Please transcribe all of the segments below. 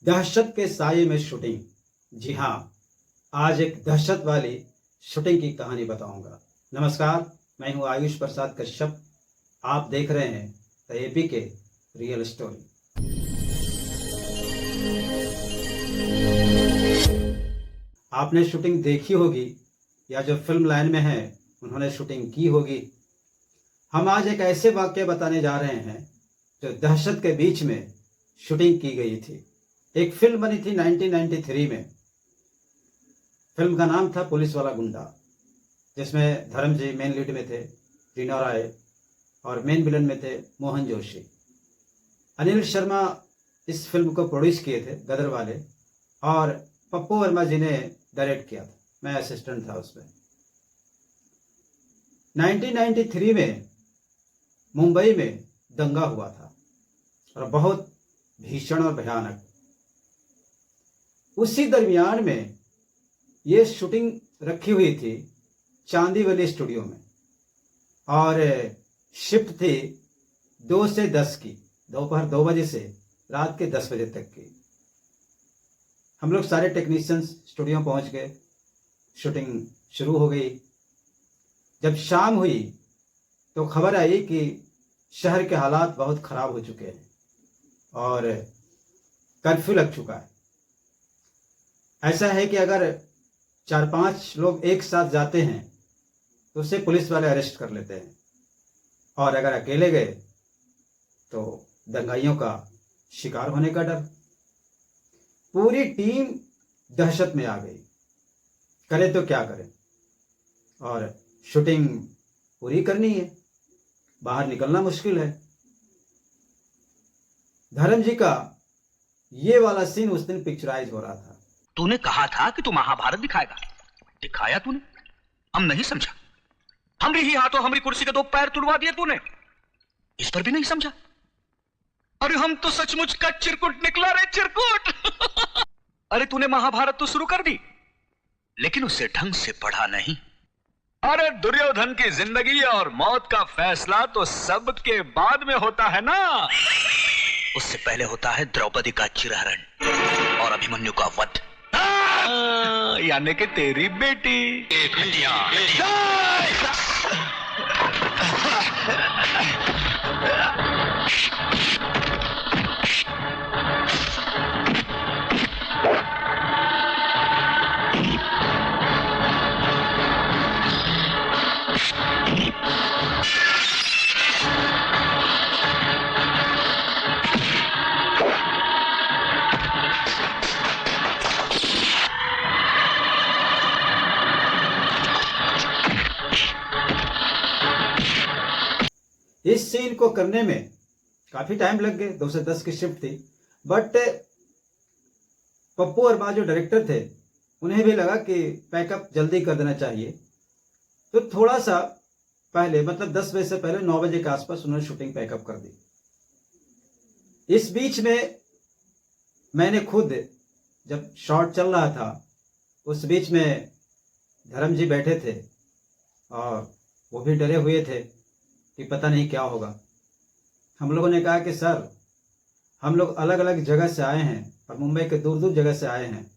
दहशत के साये में शूटिंग। जी हाँ, आज एक दहशत वाली शूटिंग की कहानी बताऊंगा। नमस्कार, मैं हूं आयुष प्रसाद कश्यप। आप देख रहे हैं द एपी के रियल स्टोरी। आपने शूटिंग देखी होगी या जो फिल्म लाइन में है उन्होंने शूटिंग की होगी। हम आज एक ऐसे वाक्य बताने जा रहे हैं जो दहशत के बीच में शूटिंग की गई थी। एक फिल्म बनी थी 1993 में। फिल्म का नाम था पुलिस वाला गुंडा, जिसमें धर्म जी मेन लीड में थे, रीना रॉय, और मेन विलन में थे मोहन जोशी। अनिल शर्मा इस फिल्म को प्रोड्यूस किए थे, गदर वाले, और पप्पू वर्मा जी ने डायरेक्ट किया था। मैं असिस्टेंट था उसमें। 1993 में मुंबई में दंगा हुआ था और बहुत भीषण और भयानक। उसी दरमियान में ये शूटिंग रखी हुई थी चांदीवली स्टूडियो में, और शिफ्ट थी 2 से 10 की, दोपहर 2 बजे से रात के 10 बजे तक की। हम लोग सारे टेक्नीशियंस स्टूडियो पहुंच गए, शूटिंग शुरू हो गई। जब शाम हुई तो खबर आई कि शहर के हालात बहुत ख़राब हो चुके हैं और कर्फ्यू लग चुका है। ऐसा है कि अगर 4-5 लोग एक साथ जाते हैं तो उसे पुलिस वाले अरेस्ट कर लेते हैं, और अगर अकेले गए तो दंगाइयों का शिकार होने का डर। पूरी टीम दहशत में आ गई, करे तो क्या करें, और शूटिंग पूरी करनी है, बाहर निकलना मुश्किल है। धर्म जी का ये वाला सीन उस दिन पिक्चराइज हो रहा था। तूने कहा था कि तू महाभारत दिखाएगा, दिखाया तूने। हम नहीं समझा। हमरी ही हाथों हमरी कुर्सी के 2 पैर तुड़वा दिए तूने, इस पर भी नहीं समझा। अरे हम तो सचमुच का चिरकुट निकला रे, चिरकुट। अरे तूने महाभारत तो शुरू कर दी, लेकिन उसे ढंग से पढ़ा नहीं। अरे दुर्योधन की जिंदगी और मौत का फैसला तो सबके बाद में होता है ना। उससे पहले होता है द्रौपदी का चिरहरण और अभिमन्यु का वध, यानी कि तेरी बेटी। इस सीन को करने में काफ़ी टाइम लग गए। 2 से 10 की शिफ्ट थी, बट पप्पू वर्मा जो डायरेक्टर थे उन्हें भी लगा कि पैकअप जल्दी कर देना चाहिए, तो थोड़ा सा पहले, मतलब 10 बजे से पहले 9 बजे के आसपास उन्होंने शूटिंग पैकअप कर दी। इस बीच में मैंने खुद, जब शॉट चल रहा था, उस बीच में धर्म जी बैठे थे और वो भी डरे हुए थे कि पता नहीं क्या होगा। हम लोगों ने कहा कि सर, हम लोग अलग अलग जगह से आए हैं और मुंबई के दूर दूर जगह से आए हैं।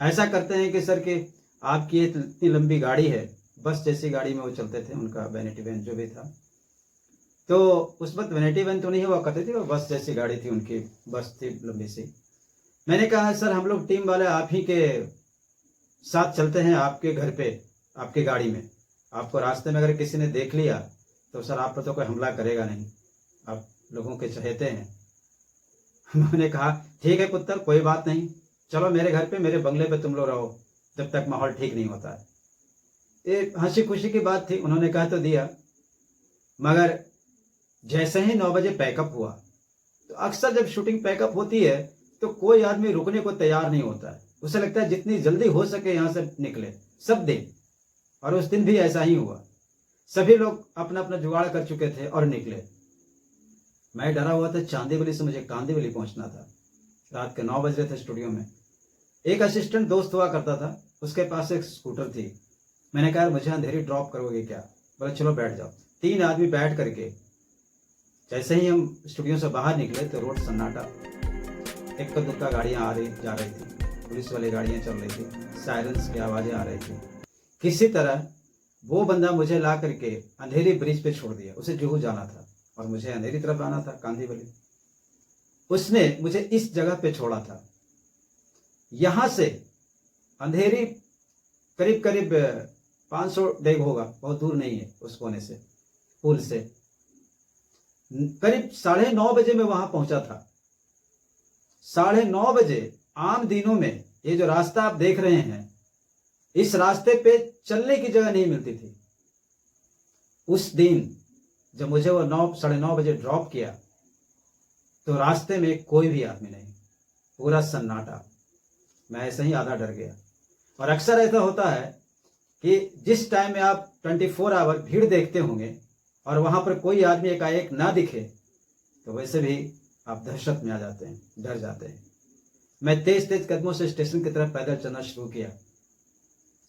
ऐसा करते हैं कि सर, कि आपकी इतनी लंबी गाड़ी है, बस जैसी गाड़ी में वो चलते थे, उनका वैनिटी वैन जो भी था, तो उस वक्त वैनिटी वैन तो नहीं हुआ करती थी, वो बस जैसी गाड़ी थी, उनकी बस थी लंबी सी। मैंने कहा सर, हम लोग टीम वाले आप ही के साथ चलते हैं, आपके घर पे, आपकी गाड़ी में। आपको रास्ते में अगर किसी ने देख लिया तो सर आप पर तो कोई हमला करेगा नहीं, आप लोगों के चहेते हैं। उन्होंने कहा ठीक है पुत्र, कोई बात नहीं, चलो मेरे घर पे, मेरे बंगले पे तुम लोग रहो जब तक माहौल ठीक नहीं होता है। ये हंसी खुशी की बात थी, उन्होंने कहा तो दिया। मगर जैसे ही 9 बजे पैकअप हुआ, तो अक्सर जब शूटिंग पैकअप होती है तो कोई आदमी रुकने को तैयार नहीं होता है। उसे लगता है जितनी जल्दी हो सके यहाँ से निकले सब दिन, और उस दिन भी ऐसा ही हुआ। सभी लोग अपना अपना जुगाड़ कर चुके थे और निकले। मैं डरा हुआ था, चांदीवली से मुझे कांदीवली पहुंचना था। रात के 9 बज रहे थे स्टूडियो में। एक असिस्टेंट दोस्त हुआ करता था, उसके पास एक स्कूटर थी। मैंने कहा मुझे अंधेरी ड्रॉप करोगे क्या? बोला चलो बैठ जाओ। 3 आदमी बैठ करके जैसे ही हम स्टूडियो से बाहर निकले तो रोड सन्नाटा। इक्का दुक्का गाड़ियाँ आ रही जा रही थी, पुलिस वाली गाड़ियाँ चल रही थी, सायरन्स की आवाज़ें आ रही थी। किसी तरह वो बंदा मुझे ला करके अंधेरी ब्रिज पे छोड़ दिया। उसे जुहू जाना था और मुझे अंधेरी तरफ आना था, कांदीवली। उसने मुझे इस जगह पे छोड़ा था। यहाँ से अंधेरी करीब करीब 500 डेग होगा, बहुत दूर नहीं है उस कोने से, पुल से। करीब 9:30 बजे मैं वहां पहुंचा था। 9:30 बजे आम दिनों में ये जो रास्ता आप देख रहे हैं, इस रास्ते पे चलने की जगह नहीं मिलती थी। उस दिन जब मुझे वो 9:30 बजे ड्रॉप किया तो रास्ते में कोई भी आदमी नहीं, पूरा सन्नाटा। मैं ऐसे ही आधा डर गया। और अक्सर ऐसा होता है कि जिस टाइम में आप 24 आवर भीड़ देखते होंगे और वहां पर कोई आदमी एकाएक ना दिखे तो वैसे भी आप दहशत में आ जाते हैं, डर जाते हैं। मैं तेज तेज कदमों से स्टेशन की तरफ पैदल चलना शुरू किया।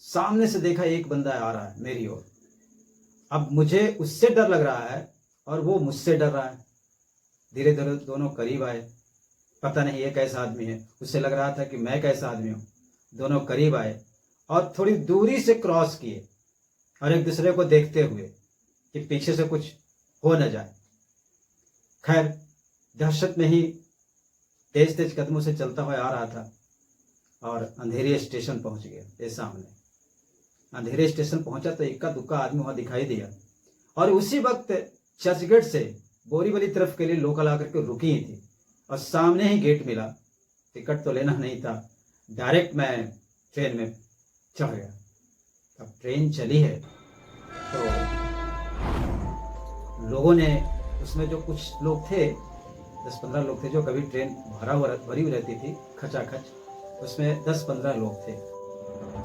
सामने से देखा एक बंदा आ रहा है मेरी ओर। अब मुझे उससे डर लग रहा है और वो मुझसे डर रहा है। धीरे धीरे दोनों करीब आए। पता नहीं ये कैसा आदमी है, उससे लग रहा था कि मैं कैसा आदमी हूँ। दोनों करीब आए और थोड़ी दूरी से क्रॉस किए और एक दूसरे को देखते हुए कि पीछे से कुछ हो न जाए। खैर, दहशत में ही तेज तेज कदमों से चलता हुआ आ रहा था और अंधेरी स्टेशन पहुंच गया। ये सामने अंधेरे स्टेशन पहुंचा तो इक्का दुक्का आदमी वहां दिखाई दिया और उसी वक्त चर्चगेट से बोरीवली तरफ के लिए लोकल आकर के रुकी ही थी और सामने ही गेट मिला। टिकट तो लेना नहीं था, डायरेक्ट मैं ट्रेन में चढ़ गया। अब ट्रेन चली है तो लोगों ने, उसमें जो कुछ लोग थे, 10-15 लोग थे, जो कभी ट्रेन भरी हुई रहती थी खचाखच, उसमें 10-15 लोग थे।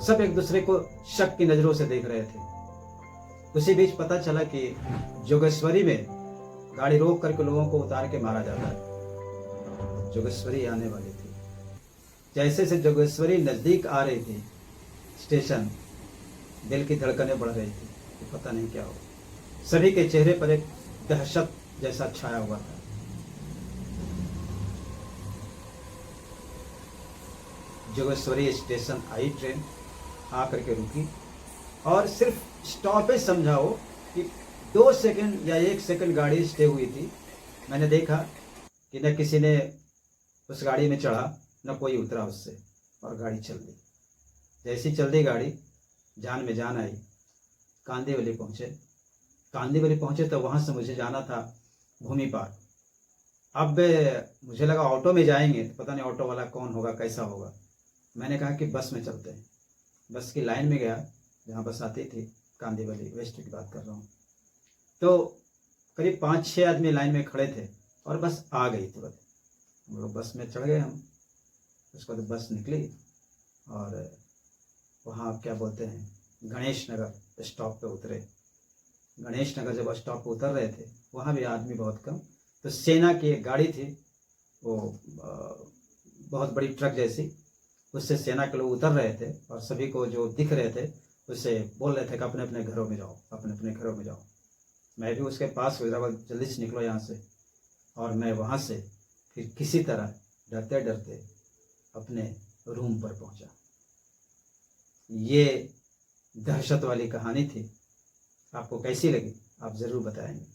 सब एक दूसरे को शक की नजरों से देख रहे थे। उसी बीच पता चला कि जोगेश्वरी में गाड़ी रोक करके लोगों को उतार के मारा जाता है। जोगेश्वरी आने वाली थी। जैसे से जोगेश्वरी नजदीक आ रही थी स्टेशन, दिल की धड़कनें बढ़ रही थी कि पता नहीं क्या हो। सभी के चेहरे पर एक दहशत जैसा छाया हुआ था। जोगेश्वरी स्टेशन आई ट्रेन, आकर के रुकी और सिर्फ स्टॉपेज समझाओ कि 2 सेकंड या 1 सेकंड गाड़ी स्टे हुई थी। मैंने देखा कि न किसी ने उस गाड़ी में चढ़ा, न कोई उतरा उससे, और गाड़ी चल दी। जैसी चल दी गाड़ी, जान में जान आई। कांदीवली पहुंचे तो वहां से मुझे जाना था भूमि पार। अब मुझे लगा ऑटो में जाएंगे तो पता नहीं ऑटो वाला कौन होगा, कैसा होगा। मैंने कहा कि बस में चलते हैं। बस की लाइन में गया, जहाँ बस आती थी, कांदीवली वेस्ट की बात कर रहा हूँ। तो करीब 5-6 आदमी लाइन में खड़े थे और बस आ गई तुरंत। हम लोग बस में चढ़ गए। हम उसके बाद बस निकली और वहाँ क्या बोलते हैं, गणेश नगर स्टॉप पे उतरे। गणेश नगर जब स्टॉप पे उतर रहे थे, वहाँ भी आदमी बहुत कम। तो सेना की एक गाड़ी थी, वो बहुत बड़ी ट्रक जैसी, उससे सेना के लोग उतर रहे थे और सभी को जो दिख रहे थे उससे बोल रहे थे कि अपने अपने घरों में जाओ, अपने अपने घरों में जाओ। मैं भी उसके पास जल्दी से निकलो यहाँ से। और मैं वहाँ से फिर किसी तरह डरते डरते अपने रूम पर पहुँचा। ये दहशत वाली कहानी थी। आपको कैसी लगी आप ज़रूर बताएंगे।